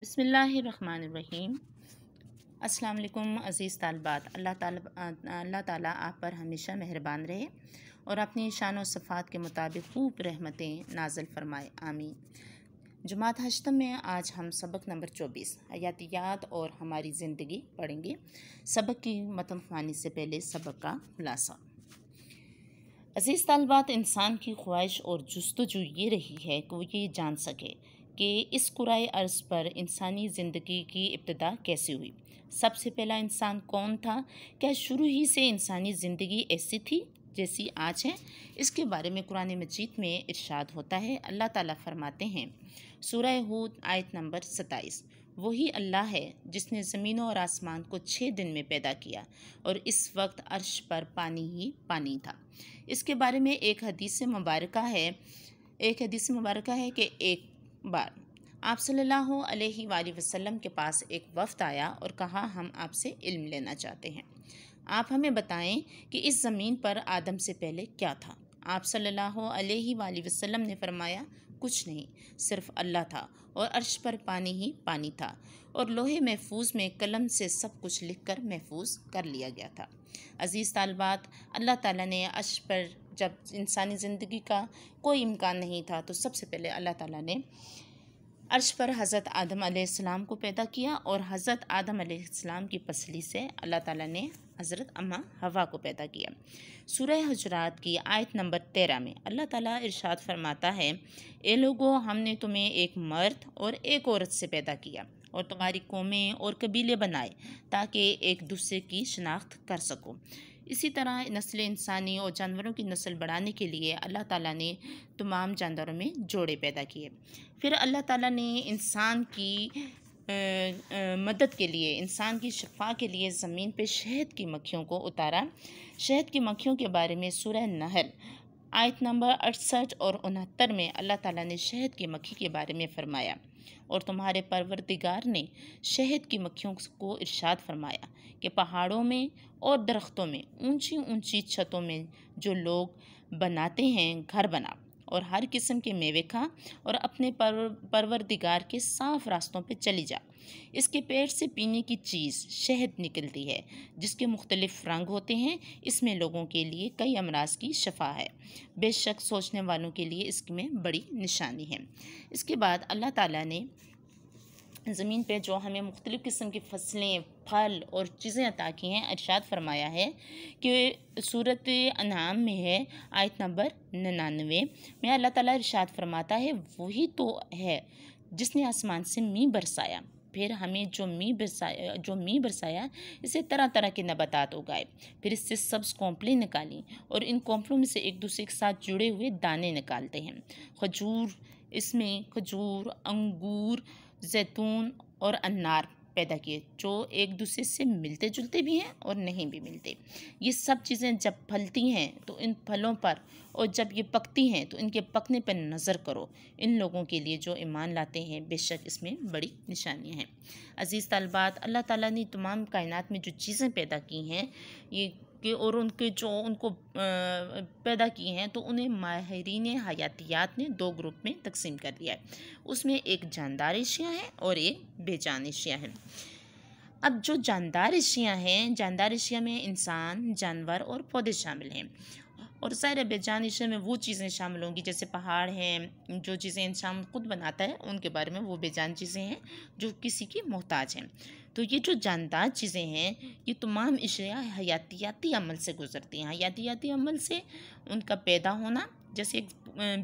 बिस्मिल्लाहिर्रहमानिर्रहीम। अस्सलाम वालेकुम अज़ीज़ तालिबात। अल्लाह ताला आप पर हमेशा मेहरबान रहे और अपनी शान और सिफ़ात के मुताबिक खूब रहमतें नाज़िल फ़रमाए, आमीन। जमात हश्तम में आज हम सबक नंबर 24 हयातियात और हमारी ज़िंदगी पढ़ेंगे। सबक की मतन ख़वानी से पहले सबक का खुलासा। अज़ीज़ तालिबात, इंसान की ख्वाहिश और जुस्तजू ये रही है कि वो ये जान सके कि इस कुराए अर्ज़ पर इंसानी ज़िंदगी की इब्तिदा कैसे हुई। सबसे पहला इंसान कौन था? क्या शुरू ही से इंसानी ज़िंदगी ऐसी थी जैसी आज है? इसके बारे में कुरान मजीद में इरशाद होता है। अल्लाह ताला फरमाते हैं, सूरह हूद आयत नंबर 27, वही अल्लाह है जिसने ज़मीन और आसमान को 6 दिन में पैदा किया और इस वक्त अर्श पर पानी ही पानी था। इसके बारे में एक हदीस मुबारक है कि एक बार आप सल्लल्लाहु अलैहि वसल्लम के पास एक वफ़द आया और कहा, हम आपसे इल्म लेना चाहते हैं। आप हमें बताएं कि इस ज़मीन पर आदम से पहले क्या था। आप सल्लल्लाहु अलैहि वसल्लम ने फरमाया, कुछ नहीं, सिर्फ अल्लाह था और अर्श पर पानी ही पानी था और लोहे महफूज में कलम से सब कुछ लिखकर महफूज कर लिया गया था। अज़ीज़ तालिबात, अल्लाह ताला ने अर्श पर जब इंसानी ज़िंदगी का कोई इम्कान नहीं था तो सबसे पहले अल्लाह ताला ने अर्श पर हज़रत आदम अलैहिस्सलाम को पैदा किया और हज़रत आदम अलैहिस्सलाम की पसली से अल्लाह ताला ने हज़रत अम्मा हवा को पैदा किया। सूरह हुजरात की आयत नंबर 13 में अल्लाह ताला इरशाद फरमाता है, ए लोगो, हमने तुम्हें एक मर्द और एक औरत से पैदा किया और तुम्हारी कौमें और कबीले बनाए ताकि एक दूसरे की शनाख्त कर सको। इसी तरह नस्ल इंसानी और जानवरों की नस्ल बढ़ाने के लिए अल्लाह ताला ने तमाम जानवरों में जोड़े पैदा किए। फिर अल्लाह ताला ने इंसान की मदद के लिए, इंसान की शफा के लिए ज़मीन पे शहद की मक्खियों को उतारा। शहद की मक्खियों के बारे में सूरह नहल आयत नंबर 68 और 69 में अल्लाह ताला ने शहद की मक्खी के बारे में फ़रमाया, और तुम्हारे परवरदिगार ने शहद की मक्खियों को इरशाद फरमाया कि पहाड़ों में और दरख्तों में ऊंची ऊंची छतों में जो लोग बनाते हैं घर बना और हर किस्म के मेवे खा और अपने परवरदिगार के साफ़ रास्तों पे चली जा। इसके पेट से पीने की चीज़ शहद निकलती है जिसके मुख्तलिफ रंग होते हैं। इसमें लोगों के लिए कई अमराज की शफा है। बेशक सोचने वालों के लिए इसमें बड़ी निशानी है। इसके बाद अल्लाह ताला ने ज़मीन पे जो हमें मुख्तलिफ़ किस्म की फसलें, फल और चीज़ें अता की हैं, इरशाद फरमाया है कि सूरत अनाम में है आयत नंबर 99 में अल्लाह ताला इरशाद फरमाता है, वही तो है जिसने आसमान से मींह बरसाया, फिर हमें जो मींह बरसाया इससे तरह तरह के नबातात उगाए, फिर इससे सब्ज़ कोंपलें निकाली और इन कोंपलों में से एक दूसरे के साथ जुड़े हुए दाने निकालते हैं। इसमें खजूर, अंगूर, जैतून और अनार पैदा किए जो एक दूसरे से मिलते जुलते भी हैं और नहीं भी मिलते। ये सब चीज़ें जब फलती हैं तो इन फलों पर, और जब ये पकती हैं तो इनके पकने पर नज़र करो। इन लोगों के लिए जो ईमान लाते हैं, बेशक इसमें बड़ी निशानियां हैं। अज़ीज़ तालिबात, अल्लाह ताला ने तमाम कायनात में जो चीज़ें पैदा की हैं ये कि और उनके जो उनको पैदा किए हैं तो उन्हें माहिरीन हयातियात ने 2 ग्रुप में तकसीम कर दिया है। उसमें एक जानदार एशिया है और एक बेजान एशिया है। अब जो जानदार एशिया हैं, जानदार एशिया में इंसान, जानवर और पौधे शामिल हैं, और ज़ाहिर बेजान एशिया में वो चीज़ें शामिल होंगी जैसे पहाड़ हैं, जो चीज़ें इंसान खुद बनाता है उनके बारे में वो बेजान चीज़ें हैं जो किसी की मोहताज हैं। तो ये जो जानदार चीज़ें हैं ये तमाम अशिया हयातियाती अमल से गुज़रती हैं। हयातियाती अमल से उनका पैदा होना, जैसे एक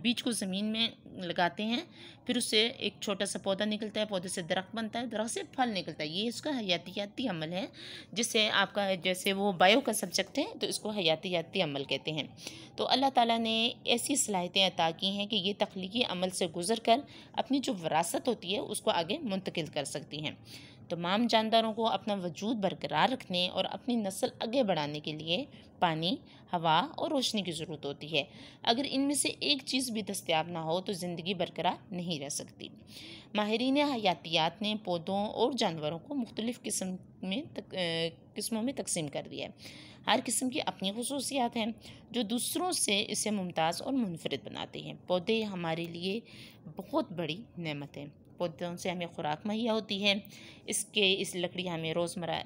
बीज को ज़मीन में लगाते हैं, फिर उससे एक छोटा सा पौधा निकलता है, पौधे से दरख्त बनता है, दरख्त से फल निकलता है, ये इसका हयातियाती अमल है। जिससे आपका, जैसे वो बायो का सब्जेक्ट है तो इसको हयातियाती अमल कहते हैं। तो अल्लाह ताला ने ऐसी सलाहियतें अता की हैं कि ये तख्लीकी अमल से गुज़र कर अपनी जो विरासत होती है उसको आगे मुंतकिल कर सकती हैं। तमाम जानदारों को अपना वजूद बरकरार रखने और अपनी नस्ल आगे बढ़ाने के लिए पानी, हवा और रोशनी की ज़रूरत होती है। अगर इनमें से एक चीज़ भी दस्तयाब ना हो तो ज़िंदगी बरकरार नहीं रह सकती। माहिरीन हयातियात ने पौधों और जानवरों को मुख्तलिफ़ किस्मों में तकसीम कर दिया है। हर किस्म की अपनी खुसूसियात हैं जो दूसरों से इसे मुमताज़ और मुनफरिद बनाते हैं। पौधे हमारे लिए बहुत बड़ी नेमत हैं। पौधों से हमें खुराक मुहैया होती है। इस लकड़ी हमें रोज़मर्रा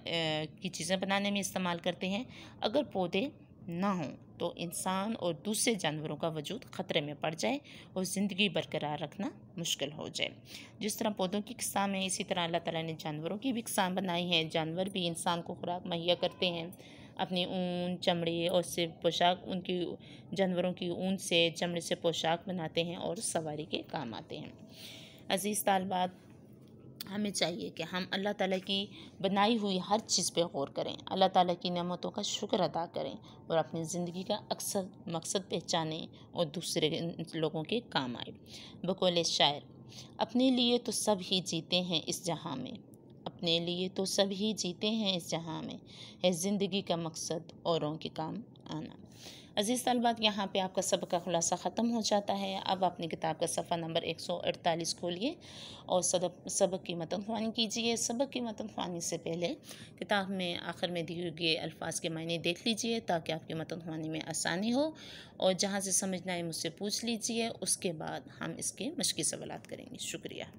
की चीज़ें बनाने में इस्तेमाल करते हैं। अगर पौधे ना हों तो इंसान और दूसरे जानवरों का वजूद ख़तरे में पड़ जाए और ज़िंदगी बरकरार रखना मुश्किल हो जाए। जिस तरह पौधों की अक़साम है, इसी तरह अल्लाह ताला ने जानवरों की भी अक़साम बनाई हैं। जानवर भी इंसान को खुराक मुहैया करते हैं। अपनी ऊन, चमड़े और से पोशाक उनकी जानवरों की ऊन से, चमड़े से पोशाक बनाते हैं और सवारी के काम आते हैं। अज़ीज़ तालिबात, हमें चाहिए कि हम अल्लाह ताला की बनाई हुई हर चीज़ पे गौर करें, अल्लाह ताला की नेमतों का शुक्र अदा करें और अपनी ज़िंदगी का अक्सर मकसद पहचानें और दूसरे लोगों के काम आए। बकौल शायर, अपने लिए तो सब ही जीते हैं इस जहां में, अपने लिए तो सब ही जीते हैं इस जहां में, है ज़िंदगी का मकसद औरों के काम आना। अज़ीज़ तलबात, यहाँ पे आपका सबक का खुलासा ख़त्म हो जाता है। अब अपनी किताब का सफ़ा नंबर 148 खोलिए और सबक की मतन ख़्वानी कीजिए। सबक की मतन ख़्वानी से पहले किताब में आखिर में दिए गए अल्फाज के मायने देख लीजिए ताकि आपकी मतन ख़्वानी में आसानी हो, और जहाँ से समझना है मुझसे पूछ लीजिए। उसके बाद हम इसके मश्क़ी सवालात करेंगे। शुक्रिया।